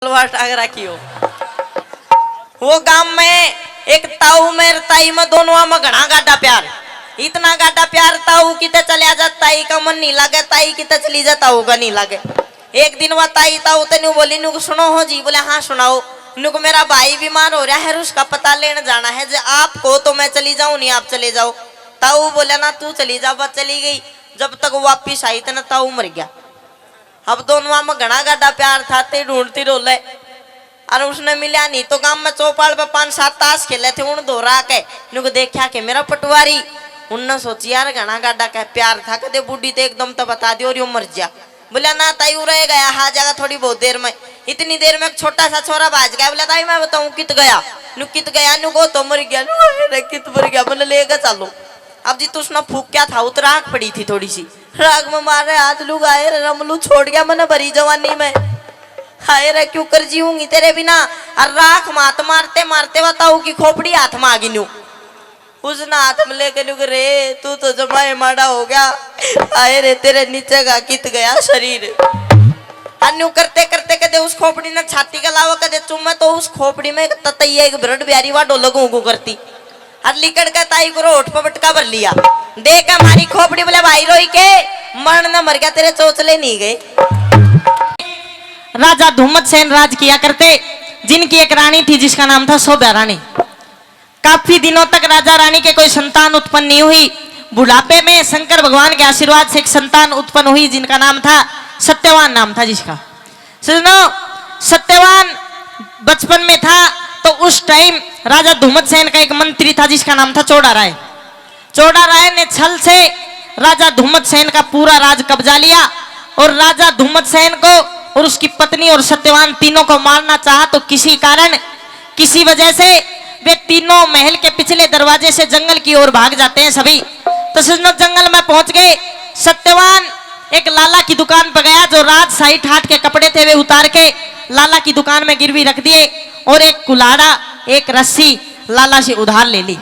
रखी हो। वो गांव में एक ताऊ में ताई में दोनों में घना गाढ़ा प्यार, इतना गाढ़ा प्यार ताऊ किते चलिया जा ताई का मन नहीं लागे, ताई किते चली जा ताऊ का नहीं लागे। एक दिन वह ताई ताऊ तेनू बोली नुक सुनो हो जी, बोले हाँ सुनाओ। नुक मेरा भाई बीमार हो रहा है, उसका पता लेने जाना है, जो आपको तो मैं चली जाऊं नहीं आप चले जाओ। ताऊ बोले ना तू चली जा, बस चली गई। जब तक वापिस आई तना ताऊ मर गया। अब दोनों में घना गाढ़ा प्यार था, ते ढूंढती रोले और उसने मिला नहीं तो गांव में चौपाल पे 5-7 ताश खेले थे, उन दोहरा के नुक देखा के मेरा पटवारी। उनने सोची यार घना गाढ़ा का प्यार था, कदे बूढ़ी तो एकदम तो बता दी और मर जा। बोला ना ताई रह गया, हाँ जाएगा थोड़ी बहुत देर में। इतनी देर में एक छोटा सा छोरा बाज गया। बोला ताई मैं बताऊं कित गया, नुक कित गया, नुको तो मर गया, कित मर गया। बोले लेगा चलो। अब जी तो उसने फूक क्या था, उतर आंख पड़ी थी थोड़ी सी, राग में मार रहे हाथ लू गाए रमलू छोड़ गया मैंने भरी जवानी में। हाय रे क्यों कर जीऊंगी तेरे बिना। और राख मात मारते मारते बताऊ की खोपड़ी हाथ में आ गई न्यू। उसने हाथ में लेके नुक रे तू तो जमाए माड़ा हो गया, हाय रे तेरे नीचे का कित गया शरीर। अन्यू करते करते कदे उस खोपड़ी ने छाती का लावा कदे चुम्मा, तो उस खोपड़ी में ततैया एक ब्रड ब्यारी वा डोलगू गु करती। और लिकड़ का ताई को होठ पर बटका भर लिया। देख हमारी खोपड़ी, बोले भाई रोई के मरण न मर गया, तेरे चोचले नहीं गए। राजा धूमत सेन राज किया करते, जिनकी एक रानी थी जिसका नाम था शोभा रानी। काफी दिनों तक राजा रानी के कोई संतान उत्पन्न नहीं हुई। बुढ़ापे में शंकर भगवान के आशीर्वाद से एक संतान उत्पन्न हुई, जिनका नाम था सत्यवान, नाम था जिसका। सुनो, सत्यवान बचपन में था तो उस टाइम राजा धूमत सेन का एक मंत्री था जिसका नाम था चौड़ा राय। चौड़ा राय ने छल से राजा धूमत सेन का पूरा राज कब्जा लिया और राजा धूमत सेन को और उसकी पत्नी और सत्यवान तीनों को मारना चाहा। तो किसी कारण किसी वजह से वे तीनों महल के पिछले दरवाजे से जंगल की ओर भाग जाते हैं सभी। तो जंगल में पहुंच गए। सत्यवान एक लाला की दुकान पर गया, जो राज शाही ठाट के कपड़े थे वे उतार के लाला की दुकान में गिरवी रख दिए और एक कुल्हाड़ा एक रस्सी लाला से उधार ले ली।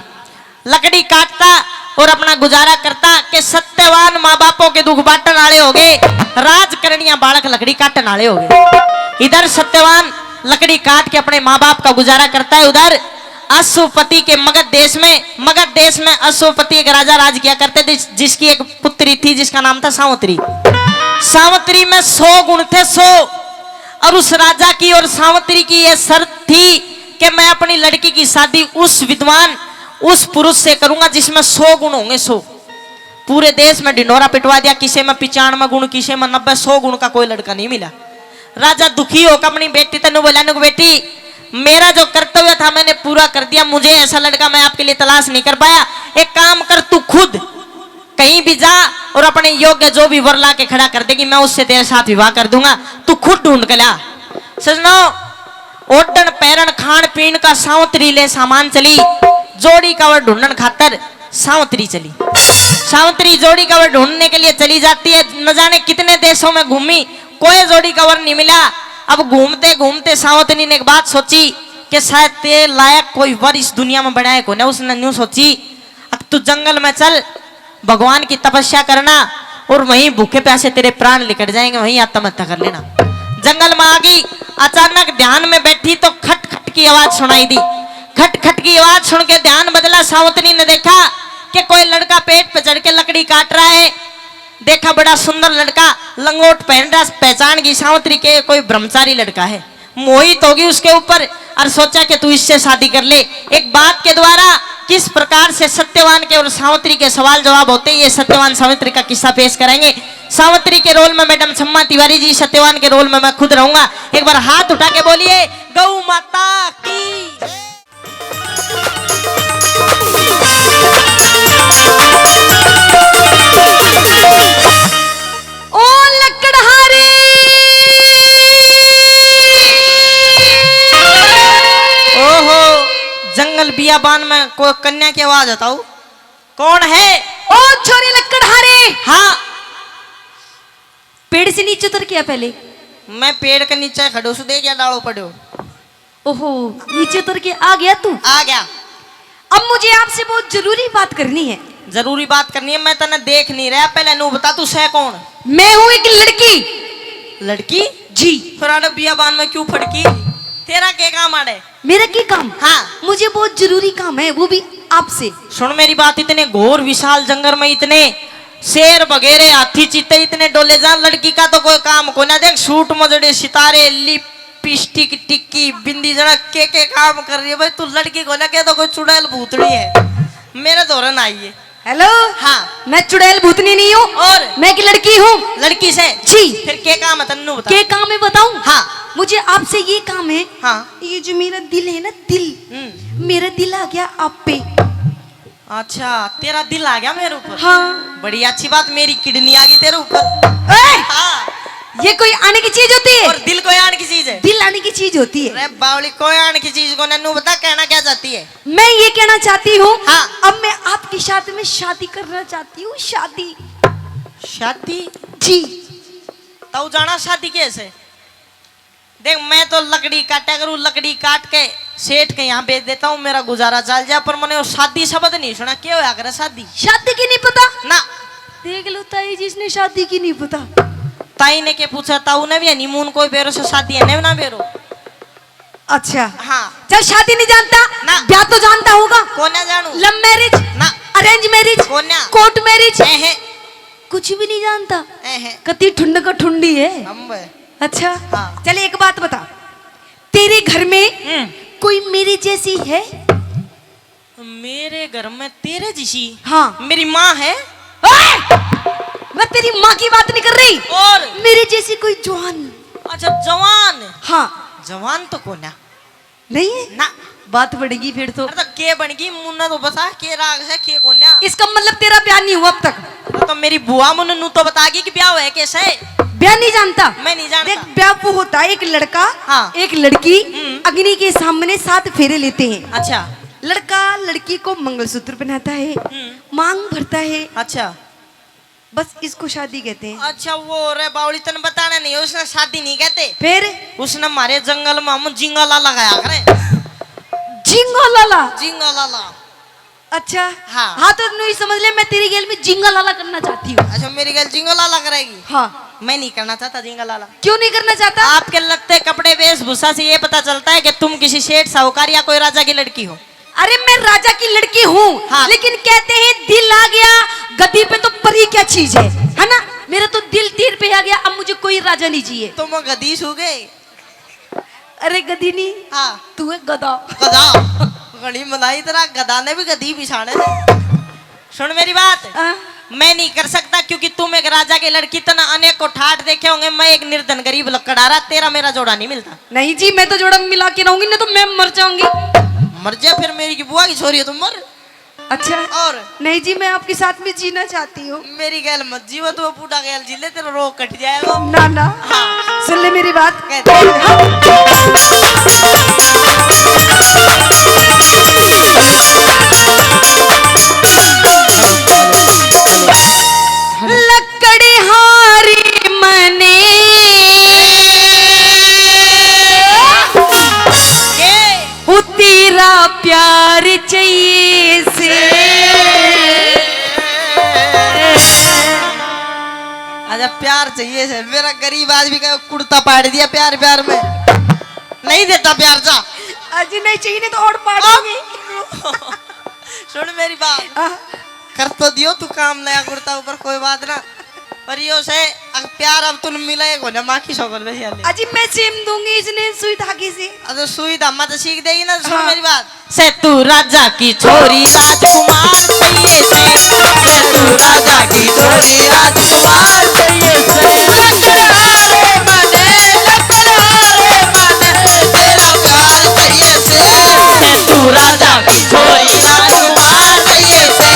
लकड़ी काटता और अपना गुजारा करता कि सत्यवान माँ बापों के दुख बांटन आले हो गए, राजकरणिया बालक लकड़ी काटन आले हो गए। इधर सत्यवान लकड़ी काट के अपने माँ बाप का गुजारा करता है, उधर अश्वपति के मगध देश में अश्वपति एक राजा राज किया करते थे, जिसकी एक पुत्री थी जिसका नाम था सावंतरी। सावंतरी में 100 गुण थे, 100। और उस राजा की और सावंतरी की यह शर्त थी कि मैं अपनी लड़की की शादी उस विद्वान उस पुरुष से करूंगा जिसमें 100 गुण होंगे, 100। पूरे देश में ढिंडोरा पिटवा दिया, किसी में 95 गुण, किसी में 90, 100 गुण का कोई लड़का नहीं मिला। राजा दुखी होकर अपनी बेटी तनु बोला, नुक बेटी मेरा जो कर्तव्य था मैंने पूरा कर दिया, मुझे ऐसा लड़का मैं आपके लिए तलाश नहीं कर पाया। एक काम कर, तू खुद कहीं भी जा और अपने योग्य जो भी वर ला के खड़ा कर देगी, मैं उससे तेरे साथ विवाह कर दूंगा, तू खुद ढूंढ के ला। सजनो, ओटन पैरन खान पीन का सावंतरी ले सामान चली, जोड़ी कवर ढूंढन खातर सावंतरी चली। सावंतरी जोड़ी कवर ढूंढने के लिए चली जाती है, न जाने कितने देशों में घूमी, कोई जोड़ी कवर नहीं मिला। अब घूमते घूमते सावंतरी ने एक बात सोची कि शायद तेरे लायक कोई वर इस दुनिया में बनाए को ना। उसने न्यू सोची, अब तू जंगल में चल, भगवान की तपस्या करना और वहीं भूखे प्यासे तेरे प्राण निकल जाएंगे, वहीं आत्महत्या कर लेना। जंगल में आ गई, अचानक ध्यान में बैठी तो खट खट की आवाज सुनाई दी। खट खट की आवाज सुन के ध्यान बदला। सावंतरी ने देखा कि कोई लड़का पेट पे चढ़ के लकड़ी काट रहा है। देखा बड़ा सुंदर लड़का, लंगोट पहन रहा, पहचान गई सावंतरी के कोई ब्रह्मचारी लड़का है। मोहित होगी उसके ऊपर और सोचा कि तू इससे शादी कर ले। एक बात के द्वारा किस प्रकार से सत्यवान के और सावंतरी के सवाल जवाब होते हैं, ये सत्यवान सावंतरी का किस्सा पेश करेंगे। सावंतरी के रोल में मैडम छम्मा तिवारी जी, सत्यवान के रोल में मैं खुद रहूंगा। एक बार हाथ उठा के बोलिए गौ माता की। ओ लकड़हारे ओहो, जंगल बियाबान में कोई कन्या की आवाज आता हूँ, कौन है? ओ छोरे लकड़हारे। हाँ, पेड़ से नीचे उतर गया पहले। मैं पेड़ के नीचे खड़ो सु, दे गया डालो पड़ो। ओहो, नीचे उतर के आ गया तू? आ गया। अब मुझे आपसे बहुत जरूरी बात करनी है। जरूरी बात करनी है? मैं तने देख नहीं रहा, पहले नू बता तू है कौन? मैं हूँ एक लड़की लड़की जी। पुराना बियाबान में क्यों फड़की? तेरा क्या काम आड़े? मेरा की काम? हाँ। मुझे बहुत जरूरी काम है, वो भी आपसे। सुन मेरी बात, इतने घोर विशाल जंगल में इतने शेर वगैरह हाथी चीते इतने डोले जा, लड़की का तो कोई काम को ना। देख सूट मजड़े सितारे लिपस्टिक टिक्की बिंदी जना के काम कर रही है भाई। तू लड़की को ना कह तो कोई चुड़ैल भूतड़ी है। मेरे दौरान आई है। हेलो। हाँ। मैं चुड़ैल भूतनी नहीं हूँ, और मैं एक लड़की हूँ। लड़की से? जी। फिर क्या काम है तन्नू बता। क्या काम है बताऊं? हाँ। मुझे आपसे ये काम है। हाँ। ये जो मेरा दिल है ना, दिल, मेरा दिल आ गया आप पे। अच्छा, तेरा दिल आ गया मेरे ऊपर? हाँ। बड़ी अच्छी बात, मेरी किडनी आ गई तेरे ऊपर। हाँ। ये कोई आने की चीज होती है? और दिल कोई आने की चीज है? दिल आने की चीज होती है। अरे बावली, कोई आने की चीज को नन्नू बता, कहना क्या चाहती है? मैं ये कहना चाहती हूँ, हाँ। अब मैं आपके साथ में शादी करना चाहती हूँ। शादी। शादी? जी। तो जाना शादी कैसे? देख, मैं तो लकड़ी काटा करूँ, लकड़ी काट के सेठ के यहाँ बेच देता हूँ, मेरा गुजारा चल जाए। पर मैंने वो शादी शब्द नहीं सुना, क्या होया करे शादी? शादी की नहीं पता ना। देख लो ताई, जिसने शादी की नहीं पता। ताई ने के पूछा, ताऊ ने भी हनीमून कोई बेरो से शादी है नहीं ना बेरो? अच्छा। हाँ। चल, शादी नहीं जानता ना। ब्याह तो जानता होगा। कौन ना जानू? लव मैरिज ना। अरेंज मैरिज कौन ना? कोर्ट मैरिज एहे कुछ भी नहीं जानता। एहे कति ठुंड का ठुंडी है। अम्बे। अच्छा। हाँ। चल, एक बात बता, तेरे घर में कोई मेरी जैसी है? मेरे घर में तेरे जैसी? हाँ। मेरी माँ है। मैं तेरी माँ की बात नहीं कर रही। और मेरी जैसी कोई जवान। अच्छा, जवान? हाँ। जवान तो कौन है? नहीं है ना। बात बढ़ेगी फिर तो। अरे तो के बन गई मुन्ना, तो बता के राग है के कौन है? इसका मतलब तेरा ब्याह नहीं हुआ अब तक? तो मेरी बुआ मुन्नू तो बतागी कि ब्याह है कैसे? ब्याह नहीं जानता? मैं नहीं जानता। देख, ब्याह वो होता है, एक लड़का, हाँ। एक लड़की अग्नि के सामने 7 फेरे लेते हैं। अच्छा। लड़का लड़की को मंगलसूत्र पहनाता है, मांग भरता है, अच्छा। बस इसको शादी कहते हैं। अच्छा, वो रे बावली तन बताना नहीं, उसने शादी नहीं कहते। फिर? उसने हमारे जंगल में हम जिंगला लगाया करे। जिंगा लाला? जिंगा लाला। अच्छा। हाँ। हाँ, तो नहीं समझ ले, मैं तेरी गेल में जिंगा लाला करना चाहती हूँ। अच्छा, मेरी गल जिंगा लाला करेगी? हाँ। मैं नहीं करना चाहता जिंगा लाला। क्यों नहीं करना चाहता? आपके लगते कपड़े वेशभूषा से ये पता चलता है कि तुम किसी सेठ साहूकार या कोई राजा की लड़की हो। अरे, मैं राजा की लड़की हूँ। हाँ। लेकिन कहते हैं दिल आ गया गद्दी पे तो परी क्या चीज है ना? मेरा तो दिल तीर पे आ गया, अब मुझे कोई राजा नहीं चाहिए। तुम गदीश हो गए? अरे गदी नहीं, हाँ। तू है गधा। गधा? गड़ी मलाई तरह गधा ने भी गधी बिछाने थे। सुन मेरी बात, मैं नहीं कर सकता क्योंकि तुम एक राजा की लड़की, तना अनेक को ठाट देखे होंगे, मैं एक निर्धन गरीब लकड़ारा, तेरा मेरा जोड़ा नहीं मिलता। नहीं जी, मैं तो जोड़ा मिला के रहूंगी, ना तो मैं मर जाऊंगी। मर जा फिर, मेरी की बुआ की छोरी है, तुम मर। अच्छा। और नहीं जी, मैं आपके साथ में जीना चाहती हूँ। मेरी गैल मत जीव, तो बूढ़ा गैल जी ले, तेरा रोग कट जाएगा। ना ना। हाँ। सुन ले मेरी बात। कहते लकड़ी हारी मने तेरा प्यार चाहिए से। अच्छा, प्यार चाहिए से? मेरा गरीब आदमी का कुर्ता पाड़ दिया प्यार प्यार में, नहीं देता प्यार सा। अजी नहीं चाहिए, नहीं तो और पाड़ दूंगी। सुन मेरी बात, कर तो दियो तू काम, नया कुर्ता ऊपर कोई बात ना, पर यो से प्यार अब तुम मिलेगा ना माँ की शौकर में। अजी मैं सिम दूंगी इसने सुई धागे से। अरे सुई धामा तो सीख देगी ना। सुन हाँ। मेरी बात, से तू राजा की छोरी राजकुमार चाहिए से, तू राजा की छोरी राजकुमार चाहिए से, लकड़हारे मने तेरा प्यार चाहिए से, तू राजा की छोरी राजकुमार चाहिए से,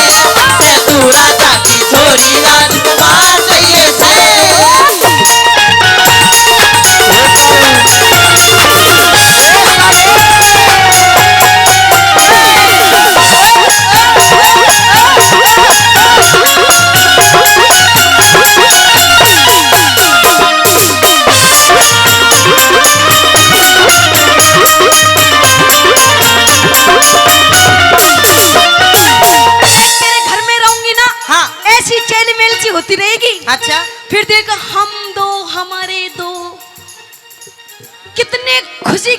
तू राजा की छोरी राजकुमार चाहिए से। होती रहेगी। अच्छा। फिर देख, हम दो हमारे दो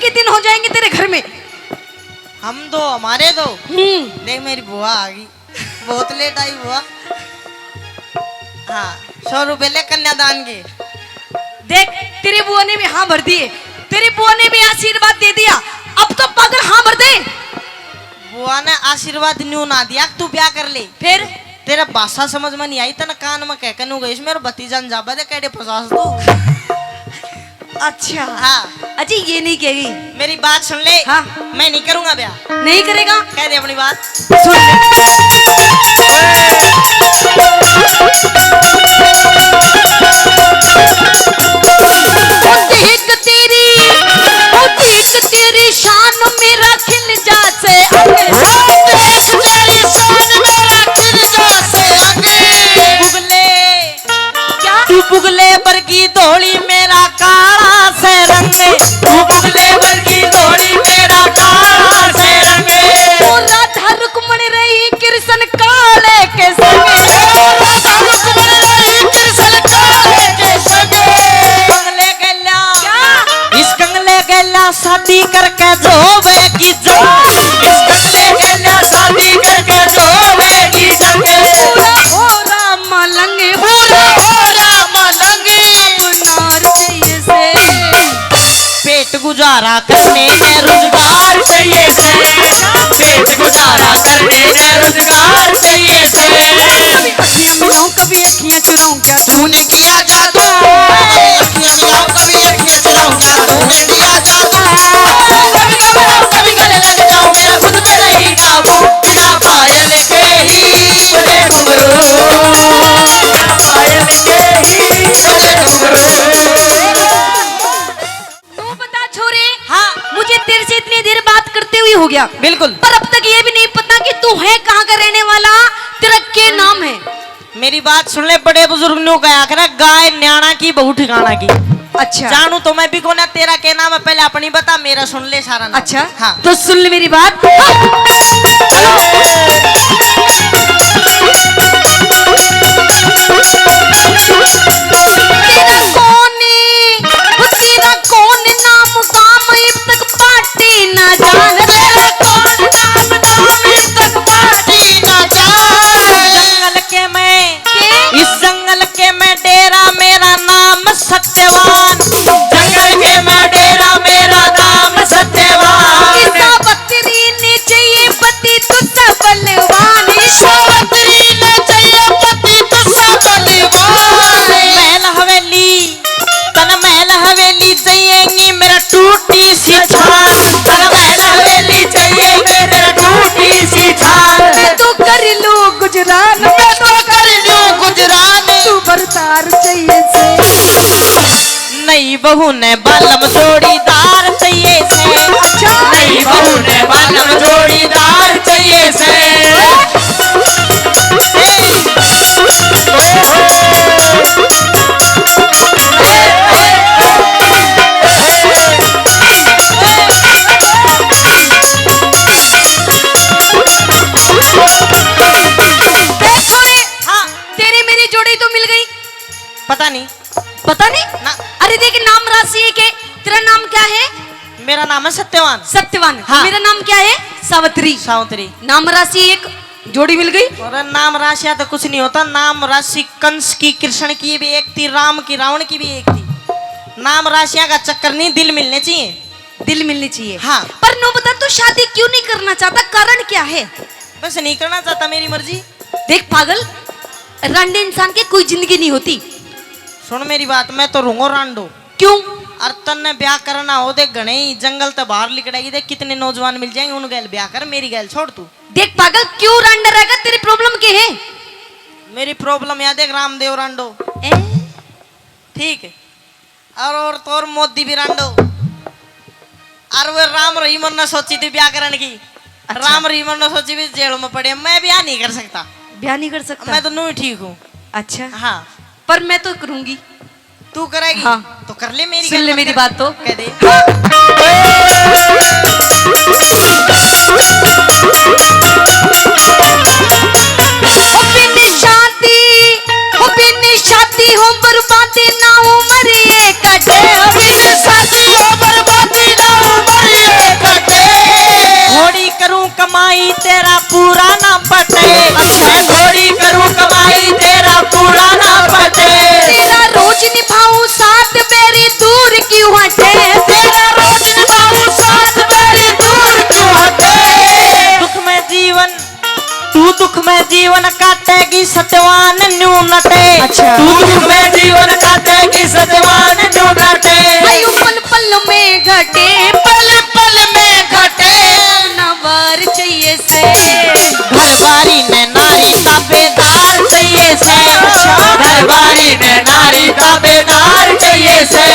के दिन हो जाएंगे तेरे घर में। हम दो हमारे दो। देख मेरी बुआ आ गई, बहुत लेट आई बुआ। हाँ 100 रुपए ले कन्यादान के। देख तेरी बुआ ने भी हाँ भर दिए, तेरी बुआ ने भी आशीर्वाद दे दिया, अब तो पागल हाँ भर दे। बुआ ने आशीर्वाद न्यू ना दिया, तू ब्याह कर ले। फिर तेरा भाषा समझ में नहीं आई तना कान में कह कनू गई मेरे भतीजन जाबा दे कैडे फसास तू। अच्छा हाँ अजी ये नहीं कहेगी। मेरी बात सुन ले। हाँ मैं नहीं करूंगा ब्याह। नहीं करेगा? कह दे अपनी बात। सुन देख तेरी शान मेरा खिल जासे तू बुगले पर की धोली मेरा काला से रंगे, तू बुगले पर की धोली मेरा काला से रंगे। राधा रुक्मणी रही कृष्ण काले के संगे, राधा रुक्मणी रही कृष्ण काले के संगे। कंगले गैला इस कंगले गैला शादी करके जोवे की जंग, इस कंगले गैला शादी करके जोवे की जंग। हो राम लंगे हो राम लंगे अपनार चाहिए से पेट गुजारा करने में रोजगार चाहिए से, पेट गुजारा करने में रोजगार चाहिए से। अखियां मिलाऊं कभी अखियां चुराऊं क्या तूने किया जादू, अखियां मिलाऊं कभी अखियां चुराऊं क्या तूने किया जादू। कभी घबराऊं कभी गले लग जाऊं मेरा खुद पे नहीं काबू, बिना पायल के ही बजे घुंघरू, बिना पायल के ही बजे घुंघरू। तू बता छोरे। हाँ मुझे तेरे से इतनी देर बात करते हुए हो गया, बिल्कुल। पर अब तक ये भी नहीं पता कि तू है कहाँ का रहने वाला, तेरा क्या नाम है? मेरी बात सुन ले, बड़े बुजुर्ग ने कहा करे गाय न्याणा की बहू ठिकाना की। अच्छा जानू तो मैं भी कौन है, तेरा क्या नाम है पहले अपनी बता, मेरा सुन ले सारा नाम। अच्छा हाँ तो सुन ले मेरी बात। तेरा कौन नाम काम अब तक पार्टी ना जान, तेरा कौन नाम अब तक पार्टी ना जान। जंगल के मैं इस जंगल के मैं डेरा मेरा नाम सत्यवान, जंगल के मैं डेरा मेरा नाम सत्यवान। बकरी ने चाहिए पति तुझसा बलवान, बकरी ने चाहिए पति तुझसा बलवान। महल हवेली तन महल हवेली चाहिएगी मेरा टूटी सी छान, तन महल हवेली चाहिए मेरा टूटी सी छान। मैं तो कर लूं गुजरान, मैं तो कर लूं गुजरान, तू बरतार चाहिए से। नई बहू ने बालम जोड़ीदार चाहिए से, नई बहू ने बालम जोड़ीदार चाहिए से। हाँ तेरी मेरी जोड़ी तो मिल गई, पता नहीं पता नहीं ना, अरे देख नाम राशि है के, तेरा नाम क्या है? मेरा नाम है सत्यवान। सत्यवान। हाँ। मेरा नाम क्या है? सावित्री। सावित्री। नाम राशि एक जोड़ी मिल गई। और नाम राशिया तो कुछ नहीं होता, नाम राशि कंस की कृष्ण की भी एक थी, राम की रावण की भी एक थी। नाम राशिया का चक्कर नहीं, दिल मिलने चाहिए, दिल मिलनी चाहिए। हाँ। पर नो बता तू शादी क्यों नहीं करना चाहता, कारण क्या है? बस नहीं करना चाहता, मेरी मर्जी। देख पागल, रांडे इंसान की कोई जिंदगी नहीं होती। सुन मेरी बात, मैं तो रूंगो रांडो। क्यों? और तन्ने ब्याह करना हो देख घने ही जंगल तो बाहर लिकड़ेगी, देख कितने नौजवान मिल जाएंगे, उन गैल ब्याह कर, मेरी गैल छोड़ तू। देख पागल, क्यों रांडा रहेगा, तेरी प्रॉब्लम क्या है? मेरी प्रॉब्लम याद देख, रामदेव रांडो ठीक है, और तो और मोदी भी रांडो, और वो राम रहीमन ने सोची थी ब्याह करने की। अच्छा। राम रहीमन ने सोची भी जेल में पड़े, मैं ब्याह नहीं कर सकता, ब्याह नहीं कर सकता? मैं तो नू ही ठीक हूँ। अच्छा हाँ पर मैं तो करूंगी। तू करेगी? हाँ। तो कर ले, मेरी सुन ले मेरी बात तो। कह दे। बिन शादी हो बर्बादी ना उमर ये कटे, बिन शादी हो बर्बादी ना उमर जीवन काटेगी सत्यवान न्यू नटे। अच्छा। दुख में जीवन काटेगी सत्यवान न्यू नटे। आयु पल पल में घटे, पल पल में घटे, नवार चाहिए से। घरवारी ने नारी ताबेदार चाहिए से। घरवारी ने नारी ताबेदार चाहिए से।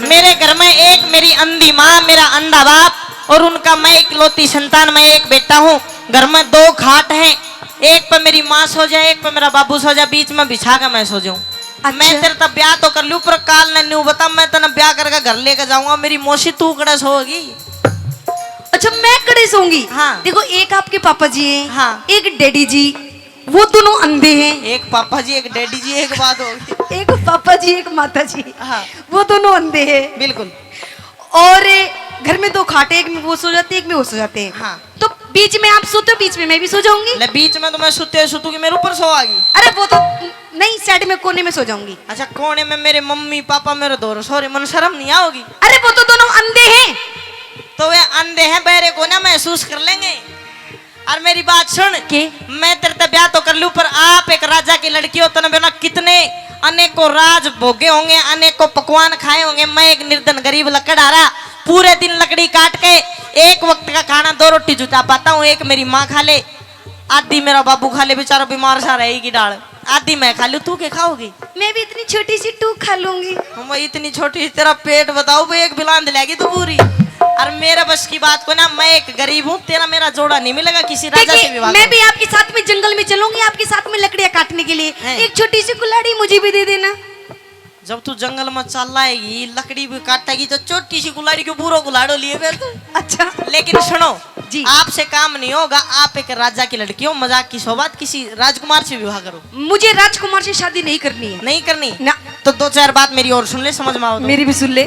मेरे घर में एक मेरी अंधी माँ, मेरा अंधा बाप और उनका मैं इकलौती संतान, मैं एक बेटा हूँ। घर में 2 खाट हैं, एक पे मेरी माँ सो जाए, एक पे मेरा बाबू सो जाए, बीच में बिछा कर मैं सो जाऊँ। अच्छा। मैं तेरे तब ब्याह तो कर लूँ, पर काल ने न्यू बता मैं तेना ब्याह करके घर लेकर जाऊंगा। मेरी मौसी तू कड़ा सोगी। अच्छा मैं कड़े सोऊंगी। हाँ। देखो एक आपके पापा जी हैं, हाँ। एक डैडी जी, वो दोनों अंधे हैं। एक पापा जी एक डैडी जी, एक बात होगी। एक पापा जी एक माता जी, हाँ। वो दोनों अंधे हैं। बिल्कुल। और घर में 2 खाटे, एक में वो सो जाते हैं, एक में वो सो जाते हैं। हाँ। तो बीच में आप सोते हो, बीच में मैं भी सो जाऊंगी। ले बीच में तो मैं सुते सुतूंगी, मेरे ऊपर सोआगी। अरे वो तो नहीं, साइड में कोने में सो जाऊंगी। अच्छा कोने में मेरे मम्मी पापा मेरे दो सो रहे, मन शर्म नहीं आओगी? अरे वो तो दोनों अंधे हैं। तो वे अंधे हैं, बहरे को ना महसूस कर लेंगे। और मेरी बात सुन के मैं तेरे ते ब्याह तो कर लूं, पर आप एक राजा की लड़की हो, तने बिना कितने अनेकों राज भोगे होंगे, अनेकों पकवान खाए होंगे। मैं एक निर्धन गरीब लकड़हारा पूरे दिन लकड़ी काट के एक वक्त का खाना 2 रोटी जुटा पाता हूँ। एक मेरी माँ खा ले, आधी मेरा बाबू खा ले, बेचारा बीमार सा रहेगी डाल, आधी मैं खा लूं। तू क्या खाओगी? मैं भी इतनी छोटी सी टूक खा लूंगी। हम इतनी छोटी, तेरा पेट बताओ भाई, एक बिलान दिलाएगी तू पूरी। और मेरे बस की बात को ना, मैं एक गरीब हूँ, तेरा मेरा जोड़ा नहीं मिलेगा किसी राजा से विवाह। मैं भी आपके साथ में जंगल में चलूंगी, आपके साथ में लकड़ियां काटने के लिए। हैं। एक छोटी सी कुल्हाड़ी मुझे भी दे देना। जब तू जंगल में चल आएगी, लकड़ी भी काटेगी, तो छोटी सी कुल्हाड़ी क्यों पूरा कुल्हाड़ो लिए फिर तू? अच्छा लेकिन सुनो जी। आपसे काम नहीं होगा, आप एक राजा की लड़की हो, मजाक की सौबात, किसी राजकुमार से विवाह करो। मुझे राजकुमार से शादी नहीं करनी है। नहीं करनी ना। तो 2-4 बात मेरी और सुन ले, समझ में आओ तो। मेरी भी सुन ले।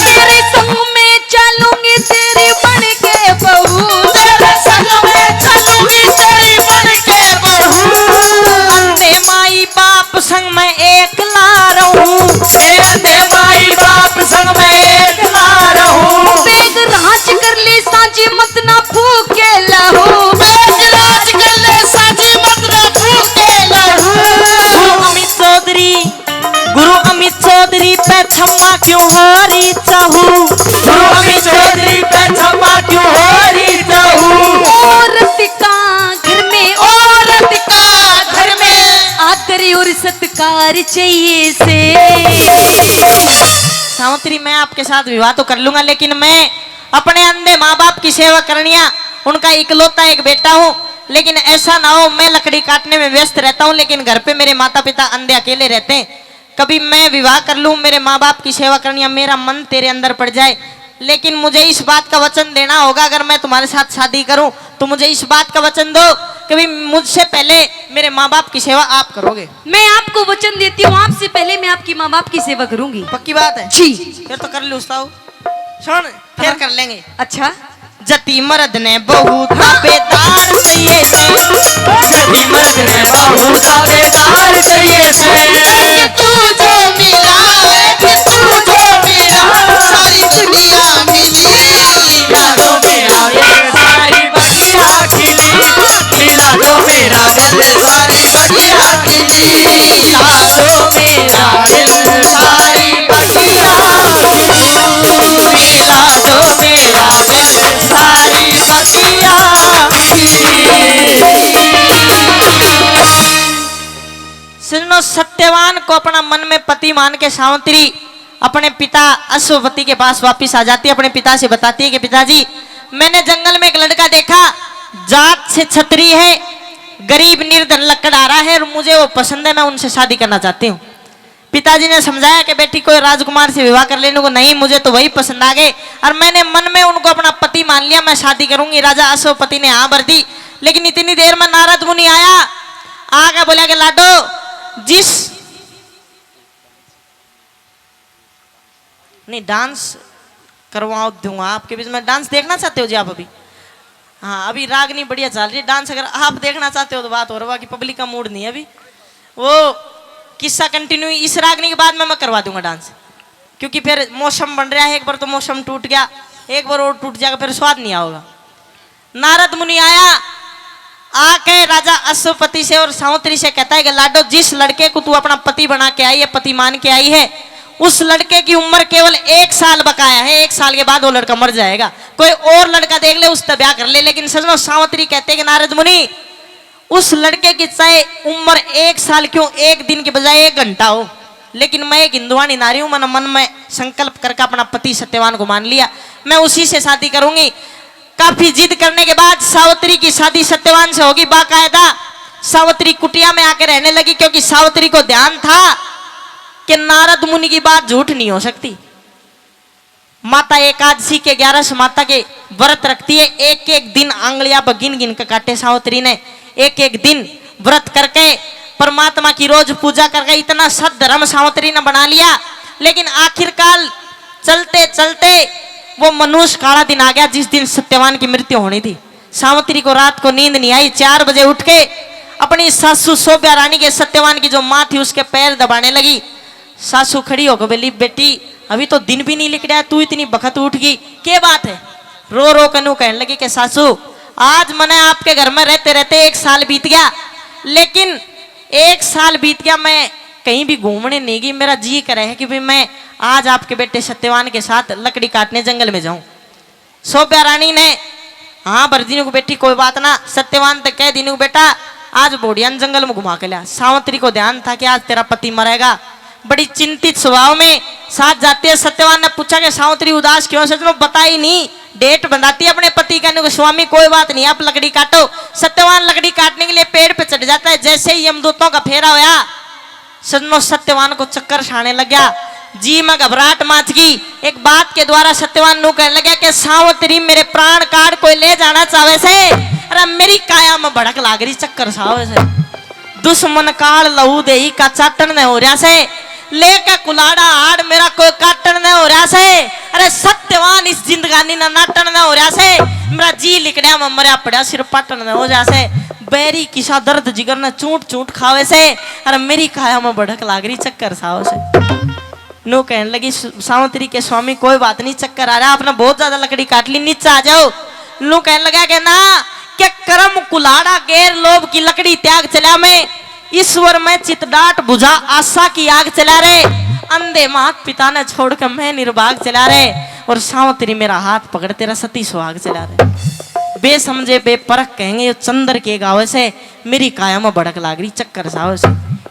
तेरे संग में चलूंगी तेरी बन के बहू, तेरे संग में चलूंगी तेरी बन के बहू। अंधे माई बाप संग मैं एकला रहूं, अंधे माई बाप संग मैं एकला रहूं। बेग राज कर ले सांझी मत ना फूके लहू, बेग राज कर ले सांझी मत ना फूके लहू। गुरु अमित चौधरी पे क्षमा क्यों हो रही चाहू, गुरु अमित चौधरी पे क्षमा क्यों हो रही चाहू। औरत का घर में, औरत का घर में आदर और सत्कार चाहिए से। सावित्री मैं आपके साथ विवाह तो कर लूंगा, लेकिन मैं अपने अंधे माँ बाप की सेवा करनिया, उनका इकलौता एक बेटा हूँ। लेकिन ऐसा ना हो मैं लकड़ी काटने में व्यस्त रहता हूँ, लेकिन घर पे मेरे माता पिता अंधे अकेले रहते हैं। कभी मैं विवाह कर लूँ, मेरे माँ बाप की सेवा करनिया, मेरा मन तेरे अंदर पड़ जाए, लेकिन मुझे इस बात का वचन देना होगा, अगर मैं तुम्हारे साथ शादी करूं तो मुझे इस बात का वचन दो कि मुझसे पहले मेरे माँ बाप की सेवा आप करोगे। मैं आपको वचन देती हूँ, आपसे पहले मैं आपकी माँ बाप की सेवा करूंगी। पक्की बात है जी। फिर तो कर लूँ सुन, फिर कर लेंगे। अच्छा जति मर्द ने बहुत ताबेदार चाहिए से, जति मर्द ने बहुत ताबेदार चाहिए से। तू जो मिला तू जो मिला सारी दुनिया मिली, यादों मेरा दिल सारी बगिया खिली, यादों मेरा दिल सारी बगिया खिली, यादों मेरा दिल सारी बगिया खिली, यादों मेरा दिल सारी बगिया सुनो। सत्यवान को अपना मन में पति मान के सावित्री अपने पिता अश्वपति के पास वापस आ जाती है, अपने पिता से बताती है कि पिताजी मैंने जंगल में एक लड़का देखा, जात से छतरी है, गरीब निर्धन लकड़हारा है और मुझे वो पसंद है, मैं उनसे शादी करना चाहती हूँ। पिताजी ने समझाया कि बेटी कोई राजकुमार से विवाह कर लेने को नहीं, मुझे तो वही पसंद आ गए और मैंने मन में उनको अपना पति मान लिया, मैं शादी करूंगी। राजा अश्वपति ने हाँ भर दी। लेकिन इतनी देर में नारद मुनि आया, आगे बोला कि लाडो जिस नहीं डांस करवाओ दूंगा आपके बीच में। डांस देखना चाहते हो जी आप अभी? हाँ अभी रागनी बढ़िया चल रही है, डांस अगर आप देखना चाहते हो तो बात हो रहा है कि पब्लिक का मूड नहीं है अभी। वो किस्सा कंटिन्यू इस रागनी के बाद में मैं करवा दूंगा डांस, क्योंकि फिर मौसम बन रहा है, एक बार तो मौसम टूट गया, एक बार और टूट जाएगा, फिर स्वाद नहीं आओगा। नारद मुनि आया, आके राजा अश्वपति से और सावित्री से कहता है कि लाडो जिस लड़के को तू अपना पति बना के आई है, पति मान के आई है, उस लड़के की उम्र केवल 1 साल बकाया है, 1 साल के बाद वो लड़का मर जाएगा, कोई और लड़का देख ले उससे ब्याह कर ले। लेकिन सजनो सावित्री कहते हैं कि नारद मुनि उस लड़के की चाहे उम्र 1 साल क्यों, 1 दिन के बजाय 1 घंटा हो, लेकिन मैं एक हिंदुआनी नारी हूं, मन में संकल्प करके अपना पति सत्यवान को मान लिया, मैं उसी से शादी करूंगी। काफी जिद करने के बाद सावित्री की शादी सत्यवान से होगी बाकायदा। सावित्री कुटिया में आकर रहने लगी, क्योंकि सावित्री को ध्यान था कि नारद मुनि की बात झूठ नहीं हो सकती। माता एकादशी के 11 माता के व्रत रखती है, एक एक दिन आंगलियां पर गिन गिन के काटे सावित्री ने, एक एक दिन व्रत करके परमात्मा की रोज पूजा करके इतना सद्धर्म सावित्री ने बना लिया। लेकिन आखिरकार चलते चलते वो मनुष्य काला दिन आ गया जिस दिन सत्यवान की मृत्यु होनी थी। सावित्री को रात को नींद नहीं आई, 4 बजे उठ के अपनी सासू शोभा रानी के सत्यवान की जो माँ थी उसके पैर दबाने लगी। सासू खड़ी होकर बोली बेटी अभी तो दिन भी नहीं लिख रहा है, तू इतनी बखत उठ गई, क्या बात है? रो रो कनू कहने लगी कि सासू आज मैंने आपके घर में रहते रहते 1 साल बीत गया, लेकिन 1 साल बीत गया मैं कहीं भी घूमने नहीं गई, मेरा जी करे है कि भाई मैं आज आपके बेटे सत्यवान के साथ लकड़ी काटने जंगल में जाऊं। शोभा रानी ने हाँ भर दी को बेटी कोई बात ना, सत्यवान तक कह दी को बेटा आज बोडियान जंगल में घुमा के लिया। सावित्री को ध्यान था कि आज तेरा पति मरेगा, बड़ी चिंतित स्वभाव में साथ जाते हैं। सत्यवान ने पूछा कि सावित्री उदास क्यों? सच में बताई नहीं, डेट बनाती है अपने पति कहने को स्वामी कोई बात नहीं आप लकड़ी काटो। सत्यवान लकड़ी काटने के लिए पेड़ पे चढ़ जाता है, जैसे ही यमदूतों का फेरा होया सजनो सत्यवान को चक्कर छाने लग गया, जी में घबराहट माच गई। एक बात के द्वारा सत्यवान नु कहने लगा कि सावित्री मेरे प्राण काट कोई ले जाना चाहे से, अरे मेरी काया में भड़क लाग रही चक्कर सावे से, दुश्मन काल लहू दे का चाटन न हो रहा से, लेके कुलाड़ा हाड़ मेरा कोई काटन न हो रहा से, अरे सत्यवान इस जिंदगानी ना नाटन न हो रहा से, मेरा जी लिकड़िया में मरिया पड़ा सिर पाटन न हो जा से, बैरी किसा दर्द जिगर ने चूट चूट खावे से, अरे मेरी काया में भड़क लाग रही चक्कर सावे से। नो कहने लगी सावित्री के स्वामी कोई बात नहीं चक्कर आ रहा, आपने बहुत ज्यादा लकड़ी काट ली, नीचे आ जाओ। नो कहने लगा कि ना क्या कर्म कुलाड़ा गैर लोभ की लकड़ी त्याग चला मैं, ईश्वर में चितडाट बुझा आशा की आग चला रे, अंधे मात पिता ने छोड़ कर मैं निर्भाग चला रे, और सावित्री मेरा हाथ पकड़ तेरा सती सुहाग चला रे। बेसमझे बेपरख कहेंगे चंद्र के गावे से, मेरी काया में भड़क लाग रही चक्कर सावे से।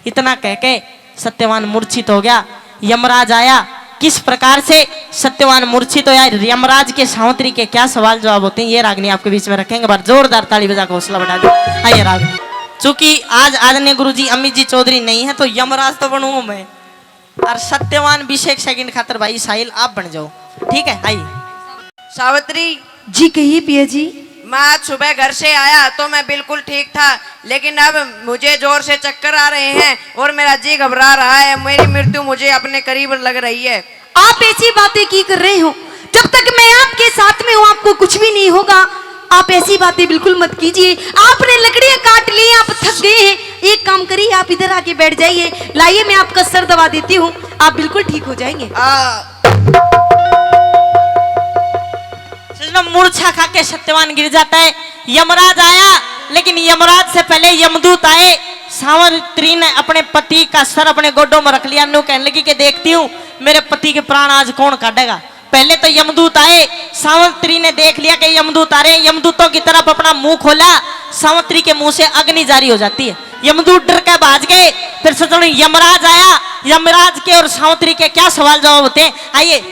इतना कह के सत्यवान मूर्छित हो गया। यमराज आया, किस प्रकार से सत्यवान मूर्छित हो यार, यमराज के सावित्री के क्या सवाल जवाब होते हैं ये रागनी आपके बीच में रखेंगे। बार जोरदार ताली बजा के हौसला बढ़ा दो। आइए रागनी, चूंकि आज आदरणीय गुरुजी अमित जी चौधरी नहीं है तो यमराज तो बनूंगा मैं, और सत्यवान 20 सेकंड खातर भाई साहिल आप बन जाओ, ठीक है? आइए। सावित्री जी कहिए पिया जी। मैं आज सुबह घर से आया तो मैं बिल्कुल ठीक था, लेकिन अब मुझे जोर से चक्कर आ रहे हैं और मेरा जी घबरा रहा है, मेरी मृत्यु मुझे अपने करीब लग रही है। आप ऐसी बातें की कर रहे हो, जब तक मैं आपके साथ में हूँ आपको कुछ भी नहीं होगा। आप ऐसी बातें बिल्कुल मत कीजिए, आपने लकड़ियां काट ली, आप थक गए हैं, एक काम करिए आप इधर आके बैठ जाइए, लाइए मैं आपका सर दबा देती हूँ, आप बिल्कुल ठीक हो जाएंगे। मूर्छा खा के सत्यवान गिर जाता है। यमराज आया, लेकिन यमराज से पहले यमदूत आए। सावित्री ने अपने पति का सर अपने गोडों में रख लिया, नु कहने लगी कि देखती हूँ मेरे पति के प्राण आज कौन काटेगा। पहले तो यमदूत आए, सावित्री ने देख लिया कि यमदूत आ रहे हैं, यमदूतों की तरफ अपना मुंह खोला, सावित्री के मुंह से अग्नि जारी हो जाती है, यमदूत डर के भाग गए। फिर सोचो यमराज आया, यमराज के और सावित्री के क्या सवाल जवाब होते हैं, आइए।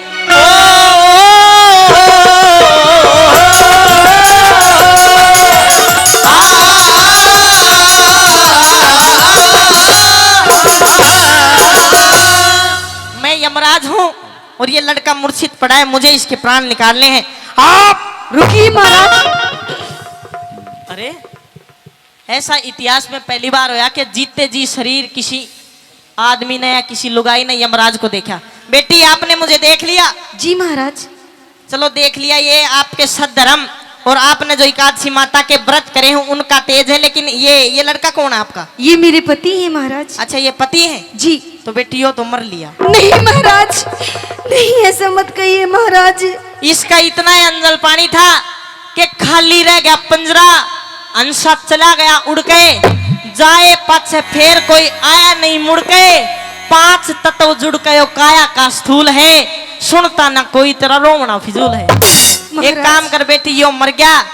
यमराज हूँ और ये लड़का मूर्छित पड़ा है, मुझे इसके प्राण निकालने हैं। आप रुकिए महाराज। अरे ऐसा इतिहास में पहली बार होया कि जीते जी शरीर किसी आदमी ने या किसी लुगाई ने यमराज को देखा। बेटी आपने मुझे देख लिया। जी महाराज। चलो देख लिया, ये आपके सद्धर्म और आपने जो एकादशी माता के व्रत करे हैं उनका तेज है, लेकिन ये लड़का कौन है आपका? ये मेरे पति है महाराज। अच्छा ये पति है जी। तो बेटियों तो मर लिया। नहीं महाराज, नहीं ऐसा मत कहिए महाराज। इसका इतना अंजल पानी था कि खाली रह गया पिंजरा, अंशा चला गया उड़ के, जाए पाछे फिर कोई आया नहीं मुड़ के, 5 तत्व जुड़ के काया का स्थूल है, सुनता ना कोई तेरा रोवना फिजूल है। एक काम कर बेटी, यो मर गया,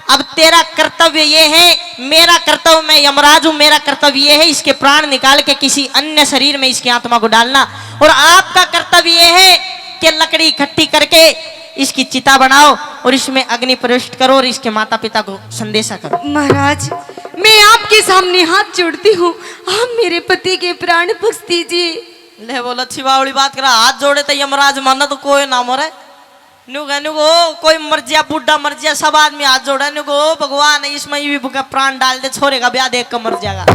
अब तेरा कर्तव्य ये है, मेरा कर्तव्य, मैं यमराज हूं, मेरा कर्तव्य ये है इसके प्राण निकाल के किसी अन्य शरीर में इसकी आत्मा को डालना, और आपका कर्तव्य ये है कि लकड़ी इकट्ठी करके इसकी चिता बनाओ और इसमें अग्नि प्रविष्ट करो और इसके माता पिता को संदेशा करो। महाराज मैं आपके सामने हाथ जोड़ती हूँ, आप मेरे पति के प्राण बख्श दीजिए। ले बोल अच्छी बावड़ी बात करा, हाथ जोड़े तो यमराज माना तो कोई ना मरे। नुगो कोई मर जाए, बूढ़ा मर जाए, सब आदमी हाथ जोड़ा, नुगो भगवान इसमें भी प्राण डाल दे, छोरे का ब्याह देख कर मर जाएगा।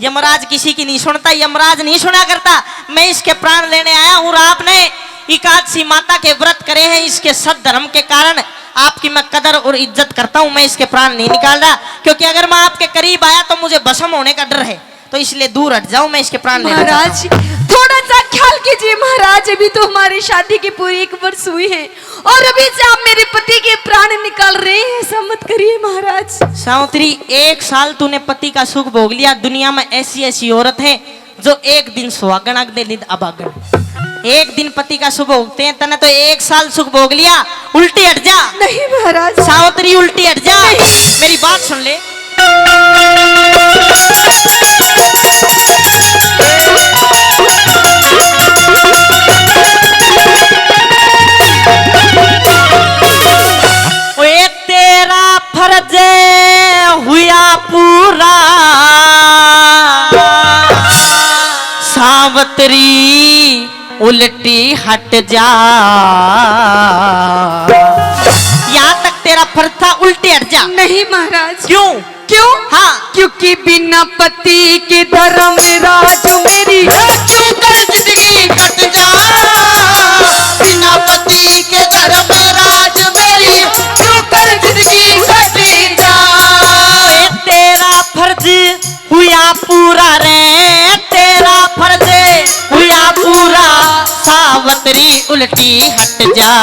यमराज किसी की नहीं सुनता, यमराज नहीं सुना करता। मैं इसके प्राण लेने आया हूँ और आपने एकादशी माता के व्रत करे हैं, इसके सद्धर्म के कारण आपकी मैं कदर और इज्जत करता हूँ। मैं इसके प्राण नहीं निकाल रहा, क्योंकि अगर मैं आपके करीब आया तो मुझे भस्म होने का डर है, तो इसलिए दूर हट जाऊं। मैं इसके प्राण लेना चाहता हूं। महाराज थोड़ा सा ख्याल कीजिए महाराज, अभी तो हमारी शादी की पूरी 1 वर्ष हुई है और अभी से आप मेरे पति के प्राण निकाल रहे हैं, ऐसा मत करिए महाराज। सावित्री 1 साल तूने पति का सुख भोग लिया। दुनिया में ऐसी ऐसी औरत है जो एक दिन सुहागन अगले दिन अभागन, एक दिन पति का सुख भोगते हैं। तने तो 1 साल सुख भोग लिया, उल्टी हट जा। नहीं महाराज। सावित्री उल्टी हट जा, मेरी बात सुन ले। ओए तेरा फर्ज हुआ पूरा, सावित्री उल्टी हट जा। यहाँ तक तेरा फर्ज था, उल्टी हट जा। नहीं महाराज। क्यों? क्यों? हाँ क्योंकि बिना पति के धर्म राज मेरी चुप कर जिंदगी कट जा। बिना पति के धर्म राज मेरी चुप कर जिंदगी कट जा। तेरा फर्ज हुआ पूरा रे, तेरा फर्ज हुआ पूरा, सावित्री उल्टी हट जा।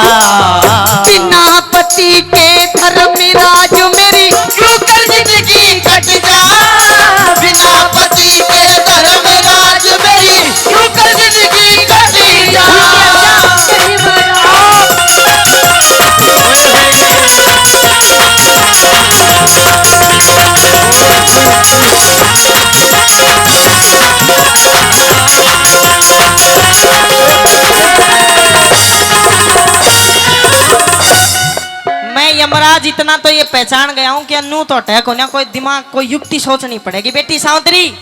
बिना पति के धर्म राज मेरी चुप कर जिंदगी कट जा। बिना पति के धर्म राज मेरी चुप कर जिंदगी कट जा। मैं यमराज इतना तो ये पहचान गया हूँ कि अनु तो अटैक होना, कोई दिमाग कोई युक्ति सोचनी पड़ेगी। बेटी सावित्री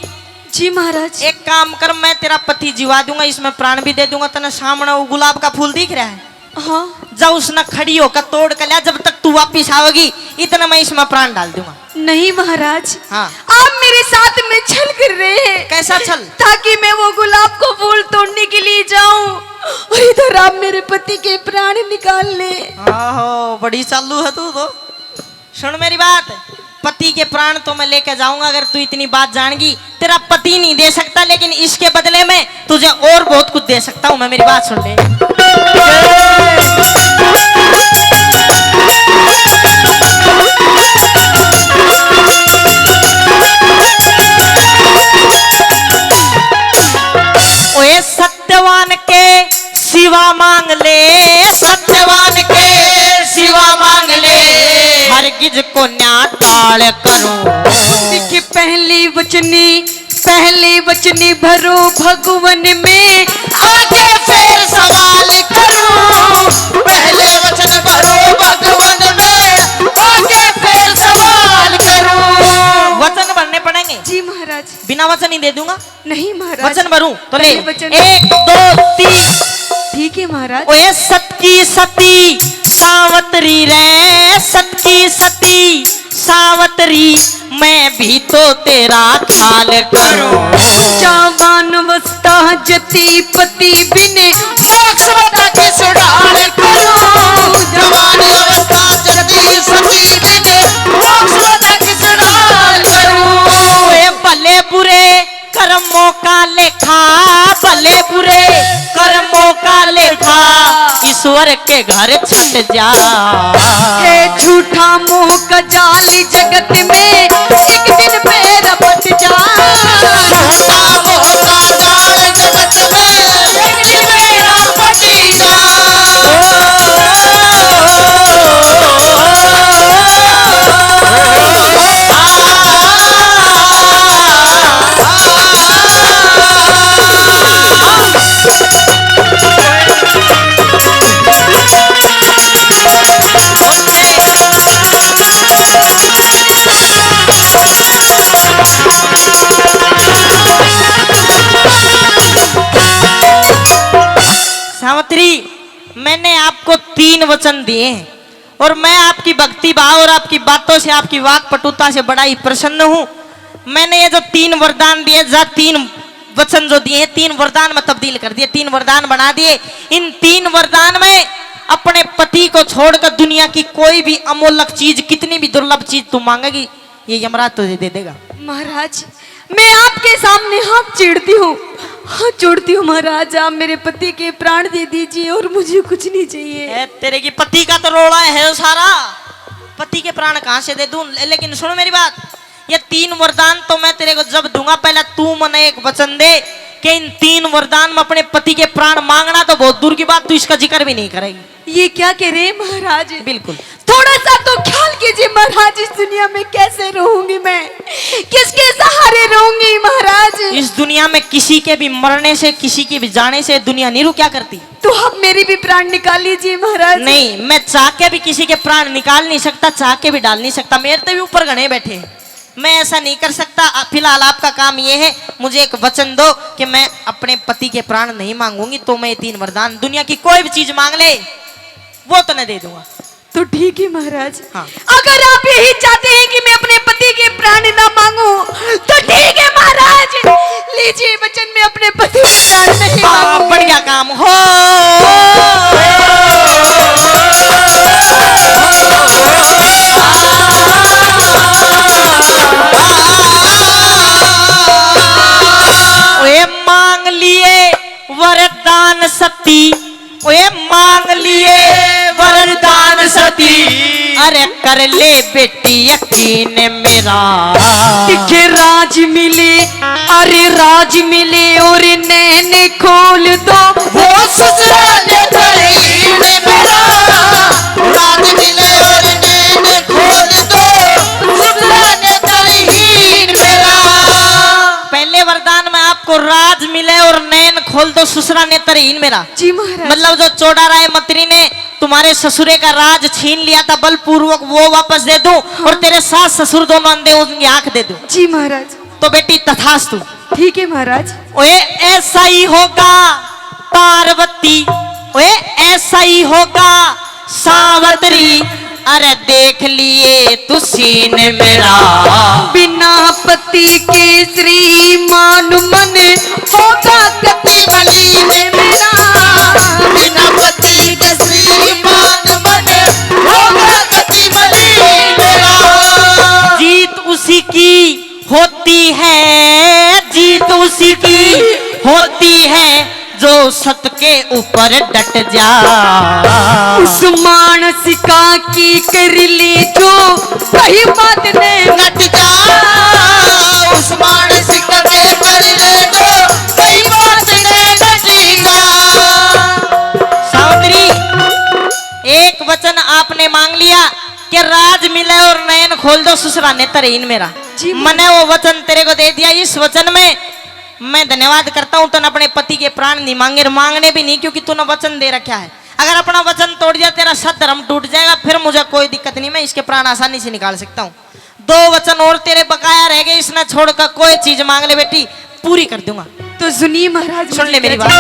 जी महाराज। एक काम कर, मैं तेरा पति जिवा दूंगा, इसमें प्राण भी दे दूंगा। तने सामने वो गुलाब का फूल दिख रहा है, हाँ जब उसने खड़ी होकर तोड़ कर लिया, जब तक तू वापिस आओगी इतना मैं इसमें प्राण डाल दूंगा। नहीं महाराज। हाँ। आप मेरे साथ में छल कर रहे हैं। कैसा छल? ताकि मैं वो गुलाब को फूल तोड़ने के लिए जाऊं और इधर आप मेरे पति के प्राण निकाल ले। आहो बड़ी चालू है तू तो। सुन मेरी बात, पति के प्राण तो मैं लेके जाऊंगा अगर तू इतनी बात जानेगी। तेरा पति नहीं दे सकता, लेकिन इसके बदले में तुझे और बहुत कुछ दे सकता हूं मैं। मेरी बात सुन ले। ओए सत्यवान के सिवा मांग ले, सत्यवान के सिवा मांग ले, हरगिज को न्याटाल करो। देखिए पहली वचनी भरो भगवन में, आगे फिर सवाल करो। पहले वचन भरो भगवन में, आगे फिर सवाल करो। वचन भरने पड़ेंगे। जी महाराज। बिना वचन ही दे दूंगा। नहीं महाराज। वचन भरूं तो ले। पहले वचन। 1 2 3 है महाराज। ओए सत की सती सावतरी रे, सत की सती सावतरी, मैं भी तो तेरा ख्याल करूं। जवान अवस्था जति पति बिने मोक्ष तक सुडाल करूं। जवान अवस्था जति सती बिने मोक्ष तक सुडाल करूं। ओए भले बुरे कर्मों का लेखा, भले बुरे कर्मों का लेखा, ईश्वर के घर छट जा। है झूठा मोह का जाल जगत में, एक दिन मेरा बट जा। झूठा मोह का जाल जगत में, एक दिन मेरा बट जा। सावित्री, मैंने आपको 3 वचन दिए हैं और मैं आपकी भक्ति भाव और आपकी बातों से, आपकी वाक पटुता से बड़ा ही प्रसन्न हूँ। मैंने ये जो 3 वरदान दिए, 3 वचन जो दिए, 3 वरदान में तब्दील कर दिए, 3 वरदान बना दिए। इन 3 वरदान में अपने पति को छोड़कर दुनिया की कोई भी अमूल्य चीज, कितनी भी दुर्लभ चीज तू मांगेगी, ये यमराज तुझे दे देगा। महाराज, मैं आपके सामने हाथ चीड़ती हूँ, हाथ जोड़ती हूँ महाराज, आप मेरे पति के प्राण दे दीजिए और मुझे कुछ नहीं चाहिए। तेरे की पति का तो रोड़ा है सारा, पति के प्राण कहाँ से दे दूं? लेकिन सुनो मेरी बात, ये 3 वरदान तो मैं तेरे को जब दूंगा, पहले तू मने एक वचन दे कि इन 3 वरदान में अपने पति के प्राण मांगना तो बहुत दूर की बात, तू इसका जिक्र भी नहीं करेगी। ये क्या कह रहे हैं महाराज? बिल्कुल। थोड़ा सा तो ख्याल कीजिए महाराज, इस दुनिया में कैसे रहूंगी मैं, किसके सहारे रहूंगी महाराज? इस दुनिया में किसी के भी मरने से, किसी के भी जाने से दुनिया नहीं रुक क्या करती। तो आप मेरी भी प्राण निकाल लीजिए महाराज। नहीं, मैं चाह के भी किसी के प्राण निकाल नहीं सकता, चाह के भी डाल नहीं सकता। मेरे तो भी ऊपर गणे बैठे हैं, मैं ऐसा नहीं कर सकता। फिलहाल आपका काम ये है, मुझे एक वचन दो कि मैं अपने पति के प्राण नहीं मांगूंगी, तो मैं 3 वरदान, दुनिया की कोई भी चीज मांग ले वो तो नहीं दे दूंगा। तो ठीक है महाराज। हाँ। अगर आप यही चाहते हैं कि मैं अपने पति के प्राण ना मांगू तो ठीक है महाराज, लीजिए वचन, मैं अपने पति के प्राण नहीं मांगूंगी। बढ़िया काम हो। ओए मांग लिए वरदान सती, ओए मांग लिए वरदान सती, अरे कर ले बेटी यकीन मेरा। दिखे राज मिले, अरे राज मिले और नैन खोल दो, वो ससुराल तरीन मेरा। राज मिले और नैन खोल दो, ससुराल तरीन मेरा। पहले वरदान में आपको राज मिले और नैन खोल दो, ससुरा ने तरहीन मेरा। जी महाराज। मतलब जो चोड़ा राय मंत्री ने तुम्हारे ससुरे का राज छीन लिया था बलपूर्वक, वो वापस दे दूं। हाँ। और तेरे सास ससुर दोनों अंधे, उनकी आंख दे दूं। जी महाराज। तो बेटी तथास्तु। ठीक है महाराज। ओए ऐसा ही होगा पार्वती, ओए ऐसा ही होगा सावित्री, अरे देख लिए तू सीन मेरा। बिना पति के श्रीमान मन होगा कति मलिन मेरा। बिना पति के श्रीमान मन होगा कति मलिन मेरा। जीत उसी की होती है, जीत उसी की होती है जो सत के ऊपर डट जा। उस मानस का की कर ले जो सही बात ने नट जा। उस मानस का के कर ले जो सही बात ने नट जा। सावित्री, एक वचन आपने मांग लिया कि राज मिले और नयन खोल दो, ससुरा ने तरहीन मेरा। मैंने वो वचन तेरे को दे दिया। इस वचन में मैं धन्यवाद करता हूँ, तूने अपने पति के प्राण नहीं मांगे, मांगने भी नहीं, क्योंकि तूने वचन दे रखा है। अगर अपना वचन तोड़ दिया, तेरा सत धर्म टूट जाएगा, फिर मुझे कोई दिक्कत नहीं, मैं इसके प्राण आसानी से निकाल सकता हूँ। 2 वचन और तेरे बकाया रह गए, इसने छोड़कर कोई चीज मांग ले बेटी, पूरी कर दूंगा। तो सुनिए महाराज, सुन ले मेरी बात।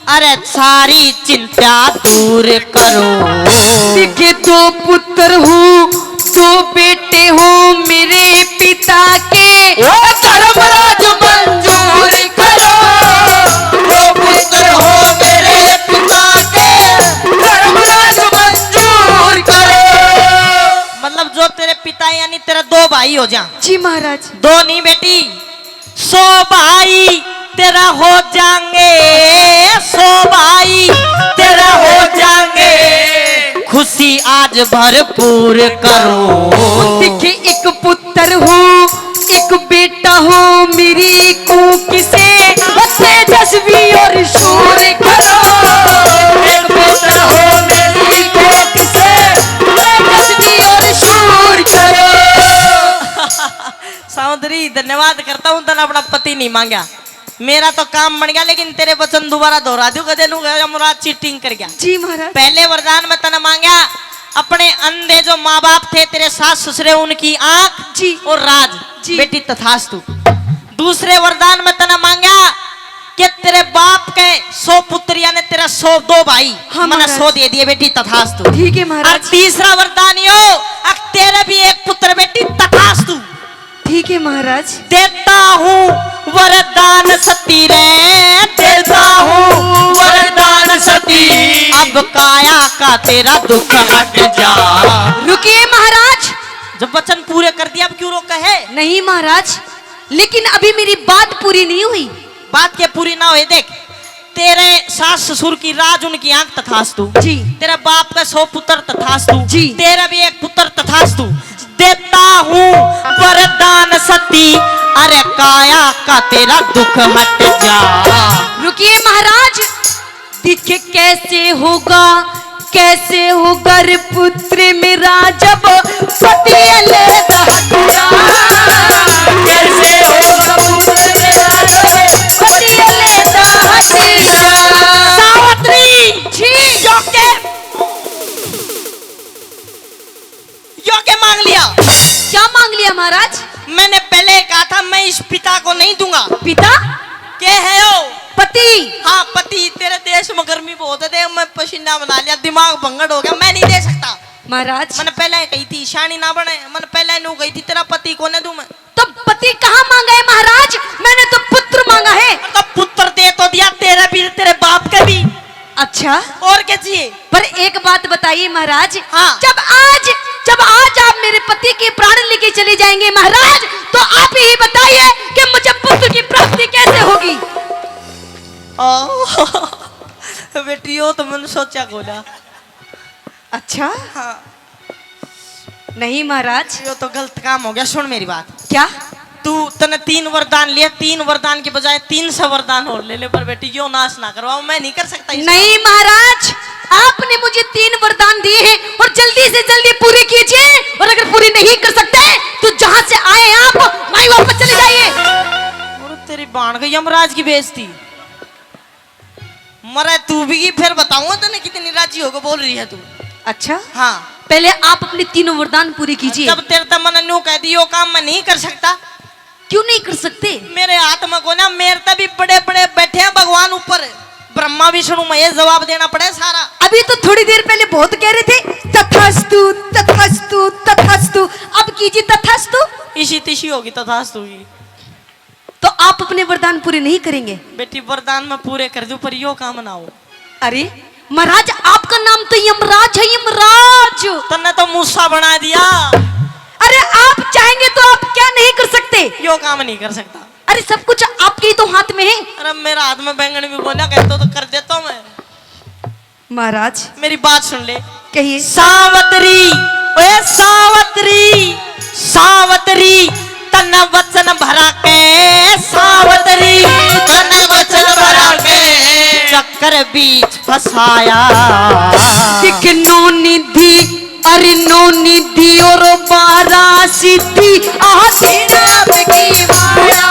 अरे सारी चिंता दूर करो। दिखे दो पुत्र हूँ, दो बेटे हो मेरे पिता के, धर्मराज मंजूर करो। दो पुत्र हो मेरे पिता के, धर्मराज मंजूर करो। मतलब जो तेरे पिता यानी तेरे दो भाई हो जा। जी महाराज। दो नहीं बेटी, 100 भाई तेरा हो जाएंगे, 100 भाई तेरा हो जाएंगे। खुशी आज भरपूर करो। दिखे एक पुत्र हो, एक बेटा हो मेरी कूक से, तेजस्वी और शूर करो। एक पुत्र हो मेरी कोख से, तेजस्वी और शूर करो। सावधरी धन्यवाद करता हूँ, तने अपना पति नहीं मांगा, मेरा तो काम बन गया। लेकिन तेरे वचन दोबारा दोहरा दूं, कदे नू मुराद चीटिंग कर गया। जी महाराज। पहले वरदान में तने मांगा अपने अंधे जो माँ बाप थे तेरे सास ससुरे, उनकी आंख जी और राज जी। बेटी तथास्तु। दूसरे वरदान में तने मांगा कि तेरे बाप के 100 पुत्र यानी तेरा 102 भाई, हाँ मैंने महाराज। 100 दे दिए बेटी तथास्तु। ठीक है और महाराज। तीसरा वरदान यो तेरे भी एक पुत्र बेटी तथास्तु। ठीक है महाराज। देता हूँ वरदान सती रे, देता हूँ वरदान सती, अब काया का तेरा दुख हट जा। रुकिए महाराज। जब वचन पूरे कर दिया अब क्यों रोका है? नहीं महाराज, लेकिन अभी मेरी बात पूरी नहीं हुई। बात के पूरी ना हुई, देख तेरे सास ससुर की राज उनकी आंख तथास्तु जी। तेरा बाप का 100 पुत्र तथास्तु जी। तेरा भी एक पुत्र तथास्तु। देता हूँ वरदान सती, अरे काया का तेरा दुख हट जा। रुकिए महाराज। दिखे कैसे होगा, कैसे होगा रे पुत्र मेरा जब पति अलग हटना। कैसे होगा पुत्र मेरा जब पति अलग हटना। सावित्री जी। योग्य मांग लिया। क्या मांग लिया महाराज? मैंने पहले कहा था मैं इस पिता को नहीं दूंगा। पिता के है ओ? पति। हाँ पति। तेरे देश में गर्मी बहुत है, मैं पसीना बना लिया, दिमाग भंगड़ हो गया, मैं नहीं दे सकता। महाराज मैंने पहले कही थी शानी ना बने, मैंने पहले नू कही थी तेरा पति को न दूं मैं। तो पति कहाँ मांगा है महाराज? मैंने तो पुत्र मांगा है। तो पुत्र दे तो दिया, तेरा भी तेरे बाप का भी। अच्छा, और क्या चाहिए? पर एक बात बताइए महाराज। हाँ। जब आज आप मेरे पति के प्राण लेके चले जाएंगे महाराज, तो आप ही बताइए कि मुझे पुत्र की प्राप्ति कैसे होगी? बेटियों तो मैंने सोचा खोला। अच्छा। हाँ। नहीं महाराज। ये तो गलत काम हो गया। सुन मेरी बात। क्या? तू तने 3 वरदान लिए, 3 वरदान के बजाय 300 वरदान और ले ले, पर बेटी यो नाश ना करवाओ, मैं नहीं कर सकता इसको। नहीं महाराज, आपने मुझे 3 वरदान दिए हैं और जल्दी से जल्दी पूरी कीजिए, और अगर पूरी नहीं कर सकते तो जहां से आए आप वहीं वापस चले जाइए। और तेरी बाण गई यमराज की बेइज्जती। मरे तू भी, फिर बताऊंगा तने कितनी राजी होकर बोल रही है तू। अच्छा, हाँ। पहले आप अपने 3 वरदान पूरी कीजिए। जब तेरे तक मैंने न्यू कह दी यो काम मैं नहीं कर सकता। क्यों नहीं कर सकते? मेरे हाथ में को ना, मेरे तभी बड़े बड़े बैठे हैं भगवान ऊपर, ब्रह्मा विष्णु महेश, जवाब देना पड़े सारा। अभी तो थोड़ी देर पहले बहुत कह रहे थे तथास्तु तथास्तु तथास्तु, अब कीजिए तथास्तु। इसी तिशी होगी तथास्तु की। तो आप अपने वरदान पूरे नहीं करेंगे? बेटी वरदान में पूरे कर दूं, पर यो काम ना हो। अरे महाराज, आपका नाम तो यमराज है, यमराज। तन्ने तो मूसा बना दिया। अरे आप चाहेंगे तो आप क्या नहीं कर सकते? यो काम नहीं कर सकता। अरे सब कुछ आपके ही तो हाथ में है। अरे मेरा हाथ में बैंगन भी बोला कहते तो कर देता हूं मैं। महाराज मेरी बात सुन ले। कहिए। सावत्री, ओए सावत्री, सावत्री तन वचन भरा के, सावत्री तन वचन भरा के, चक्कर बीच फसाया। दिख नो निधि, अरे नो निधि और 12 सिद्धि, आदि नाम की माया।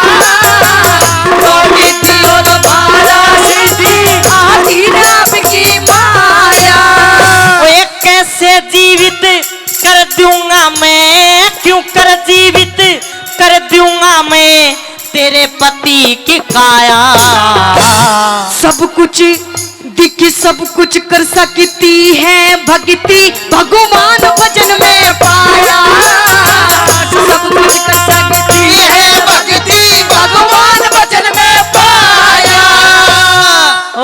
नो निधि और 12 सिद्धि, आदि नाम की माया। ओए कैसे जीवित कर दूंगा मैं, क्यों कर जीवित कर दूंगा मैं तेरे पति की काया। सब कुछ कि सब कुछ कर सकती है भक्ति भगवान भजन में पाया। सब कुछ कर सकती है भक्ति भगवान भजन में पाया।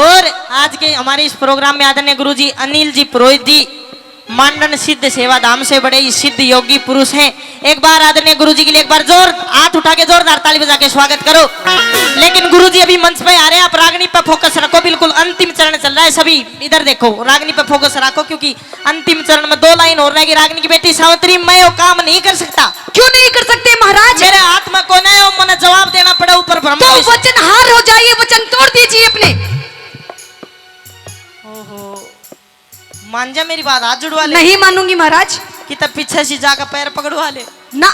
और आज के हमारे इस प्रोग्राम में आदरणीय गुरुजी अनिल जी पुरोहित जी मांडन सिद्ध सेवा धाम से बड़े ही सिद्ध योगी पुरुष हैं। एक बार आदरणीय गुरुजी के लिए एक बार जोर हाथ उठा के जोरदार ताली बजा के स्वागत करो। लेकिन गुरुजी अभी मंच पे आ रहे हैं, आप रागनी पे फोकस रखो, बिल्कुल अंतिम चरण चल रहा है, सभी इधर देखो, रागनी पे फोकस रखो क्योंकि अंतिम चरण में 2 लाइन और रहेगी। रागनी की बेटी सावित्री, मैं वो काम नहीं कर सकता। क्यों नहीं कर सकते महाराज? मेरे हाथ में कौन है, मैंने जवाब देना पड़ा ऊपर ब्रह्मा तो वचन हार हो जाइए, वचन तोड़ दीजिए अपने। ओहो, मान जा मेरी बात, हाथ जुड़वा ले। नहीं मानूंगी महाराज। कि तब पीछे से जाकर पैर पकड़वा ले। ना,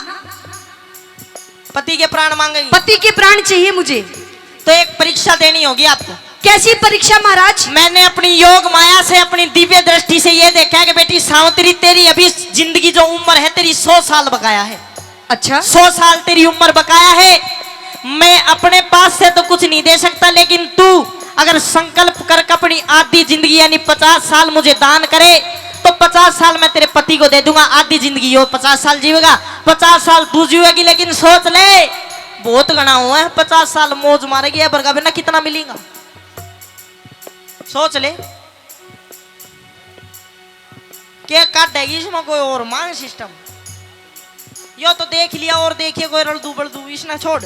पति के प्राण मांगेगी। पति के प्राण चाहिए मुझे। तो एक परीक्षा देनी होगी आपको। कैसी परीक्षा महाराज? मैंने अपनी योग माया से, अपनी दिव्य दृष्टि से ये देखा है कि बेटी सावित्री, तेरी अभी जिंदगी जो उम्र है तेरी 100 साल बकाया है। अच्छा, 100 साल तेरी उम्र बकाया है। मैं अपने पास से तो कुछ नहीं दे सकता, लेकिन तू अगर संकल्प कर अपनी आधी जिंदगी यानी 50 साल मुझे दान करे तो 50 साल मैं तेरे पति को दे दूंगा। आधी जिंदगी वो 50 साल जीवेगा, 50 साल तू जीवेगी। लेकिन सोच ले, बहुत गणा हुआ है, 50 साल मौज मारेगी बरगा बिना कितना मिलेगा, सोच ले। क्या काटेगी इसमें कोई और मांग सिस्टम? यो तो देख लिया और देखिए कोई रलदू बलदू इसना छोड़।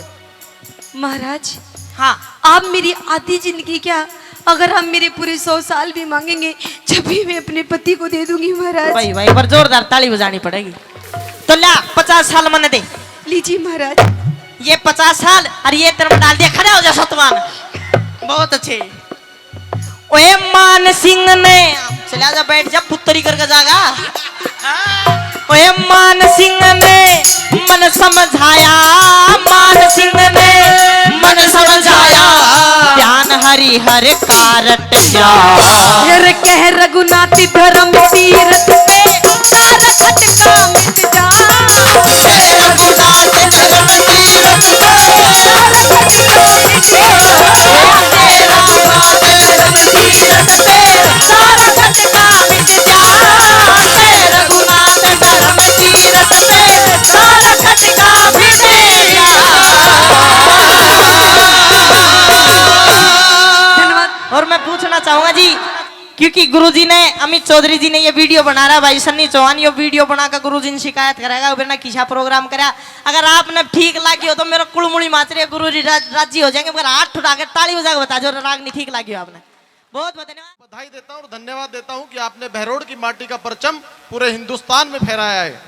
महाराज हाँ, आप मेरी आधी जिंदगी क्या, अगर हम मेरे पूरे 100 साल भी मांगेंगे जब भी मैं अपने पति को दे दूंगी महाराज। भाई भाई पर जोरदार ताली बजानी पड़ेगी। तो ला 50 साल मन दे। लीजिए महाराज। ये 50 साल और ये तेरे में डाल दिया, खड़े हो जा सतवान। बहुत अच्छे। ओए मान सिंह ने, चला जा बैठ जा, पुत्री करके जागा। ओए मान सिंह ने मन समझाया, मान सिंह ने मन समझाया, ध्यान हरि हर कारट जा। हर कह रघुनाथ धर्म तीरथ पे सारा खटका मिट जा। रघुनाथ धर्म तीरथ पे सारा खटका मिट जा। रघुनाथ धर्म तीरथ पे सारा खटका मिट जा। रघुनाथ धर्म तीरथ पे सारा खटका मिट जा। और मैं पूछना चाहूंगा जी, क्योंकि गुरुजी ने, अमित चौधरी जी ने ये वीडियो बना रहा, भाई सन्नी चौहान ये वीडियो बनाकर गुरुजी ने शिकायत करेगा, बिना किसा प्रोग्राम करा। अगर आपने ठीक लगी हो तो मेरा कुड़मुड़ी माच रही है, गुरुजी राजी हो जाएंगे। मगर हाथ उठा के ताली बजा के बता जो रागनी ठीक लगी हो आपने। बहुत बहुत धन्यवाद। बधाई देता हूँ और धन्यवाद देता हूँ कि आपने बहरोड़ की माटी का परचम पूरे हिंदुस्तान में फहराया है।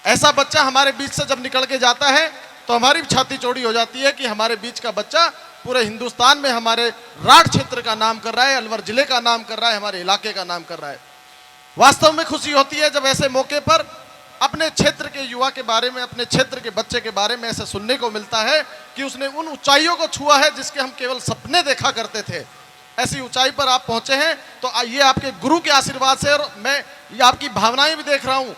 ऐसा बच्चा हमारे बीच से जब निकल के जाता है तो हमारी छाती चौड़ी हो जाती है कि हमारे बीच का बच्चा पूरे हिंदुस्तान में हमारे राठ क्षेत्र का नाम कर रहा है, अलवर जिले का नाम कर रहा है, हमारे इलाके का नाम कर रहा है। वास्तव में खुशी होती है जब ऐसे मौके पर अपने क्षेत्र के युवा के बारे में, अपने क्षेत्र के बच्चे के बारे में ऐसे सुनने को मिलता है कि उसने उन ऊंचाइयों को छुआ है जिसके हम केवल सपने देखा करते थे। ऐसी ऊंचाई पर आप पहुंचे हैं तो ये आपके गुरु के आशीर्वाद से, और मैं ये आपकी भावनाएं भी देख रहा हूं